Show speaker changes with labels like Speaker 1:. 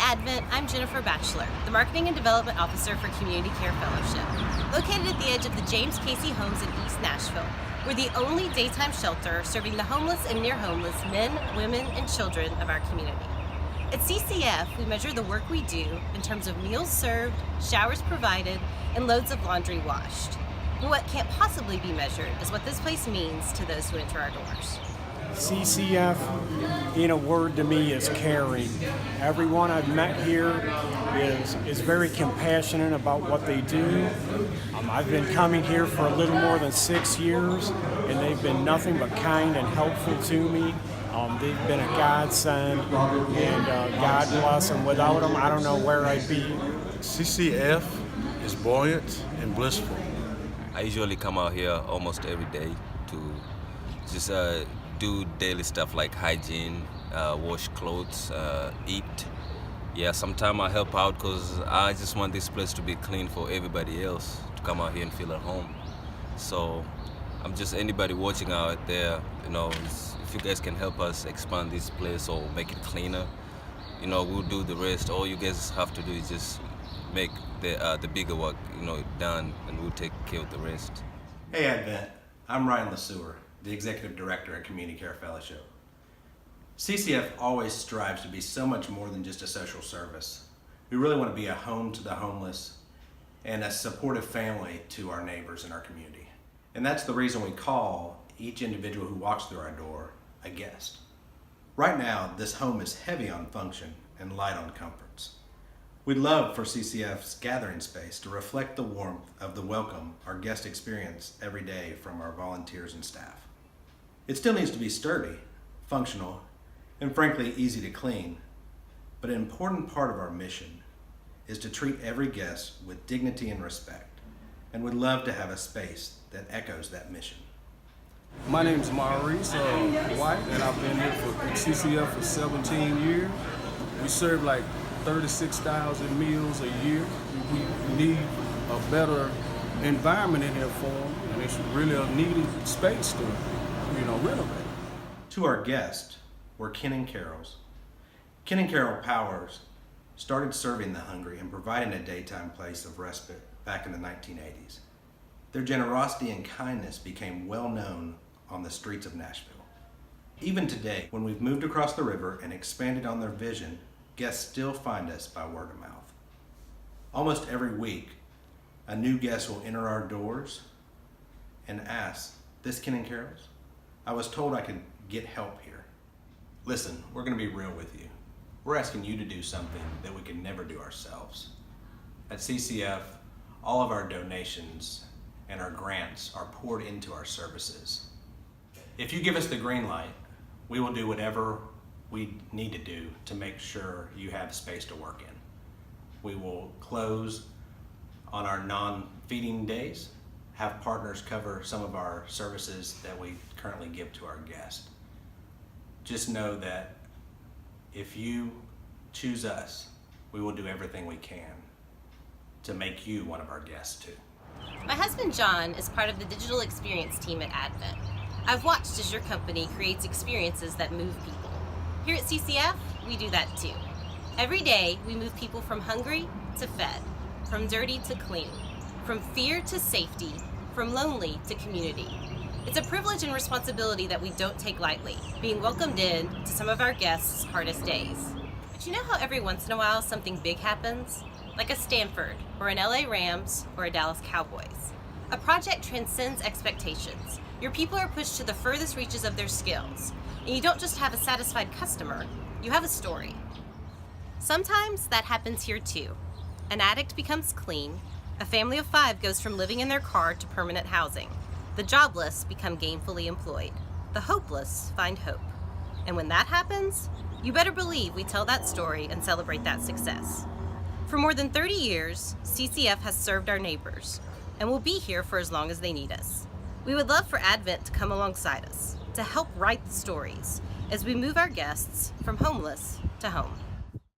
Speaker 1: Advent, I'm Jennifer Batchelor, the Marketing and Development Officer for Community Care Fellowship. Located at the edge of the James Casey Homes in East Nashville, we're the only daytime shelter serving the homeless and near homeless men, women, and children of our community. At CCF, we measure the work we do in terms of meals served, showers provided, and loads of laundry washed. But what can't possibly be measured is what this place means to those who enter our doors.
Speaker 2: CCF, in a word to me, is caring. Everyone I've met here is very compassionate about what they do. I've been coming here for a little more than 6 years, and they've been nothing but kind and helpful to me. They've been a godsend, and God bless them. Without them, I don't know where I'd be.
Speaker 3: CCF is buoyant and blissful.
Speaker 4: I usually come out here almost every day to just do daily stuff like hygiene, wash clothes, eat. Yeah, sometimes I help out because I just want this place to be clean for everybody else to come out here and feel at home. So I'm just anybody watching out there, if you guys can help us expand this place or make it cleaner, we'll do the rest. All you guys have to do is just make the bigger work, done, and we'll take care of the rest.
Speaker 5: Hey Advent, I'm Ryan LeSueur, the Executive Director at Community Care Fellowship. CCF always strives to be so much more than just a social service. We really want to be a home to the homeless and a supportive family to our neighbors in our community. And that's the reason we call each individual who walks through our door a guest. Right now, this home is heavy on function and light on comforts. We'd love for CCF's gathering space to reflect the warmth of the welcome our guests experience every day from our volunteers and staff. It still needs to be sturdy, functional, and frankly easy to clean, but an important part of our mission is to treat every guest with dignity and respect, and we'd love to have a space that echoes that mission.
Speaker 6: My name is Maurice White, and I've been here for CCF for 17 years. We serve like 36,000 meals a year. We need a better environment in here for them, and it's really a needed space to renovate.
Speaker 5: To our guests were Ken and Carol's. Ken and Carol Powers started serving the hungry and providing a daytime place of respite back in the 1980s. Their generosity and kindness became well known on the streets of Nashville. Even today, when we've moved across the river and expanded on their vision, guests still find us by word of mouth. Almost every week, a new guest will enter our doors and ask, "This Ken and Carol's? I was told I could get help here." Listen, we're gonna be real with you. We're asking you to do something that we can never do ourselves. At CCF, all of our donations and our grants are poured into our services. If you give us the green light, we will do whatever we need to do to make sure you have space to work in. We will close on our non-feeding days, have partners cover some of our services that we currently give to our guests. Just know that if you choose us, we will do everything we can to make you one of our guests too.
Speaker 1: My husband John is part of the digital experience team at Advent. I've watched as your company creates experiences that move people. Here at CCF, we do that too. Every day, we move people from hungry to fed, from dirty to clean, from fear to safety, from lonely to community. It's a privilege and responsibility that we don't take lightly, being welcomed in to some of our guests' hardest days. But you know how every once in a while something big happens? Like a Stanford, or an LA Rams, or a Dallas Cowboys. A project transcends expectations. Your people are pushed to the furthest reaches of their skills. And you don't just have a satisfied customer, you have a story. Sometimes that happens here too. An addict becomes clean, a family of 5 goes from living in their car to permanent housing. The jobless become gainfully employed. The hopeless find hope. And when that happens, you better believe we tell that story and celebrate that success. For more than 30 years, CCF has served our neighbors and will be here for as long as they need us. We would love for Advent to come alongside us, to help write the stories as we move our guests from homeless to home.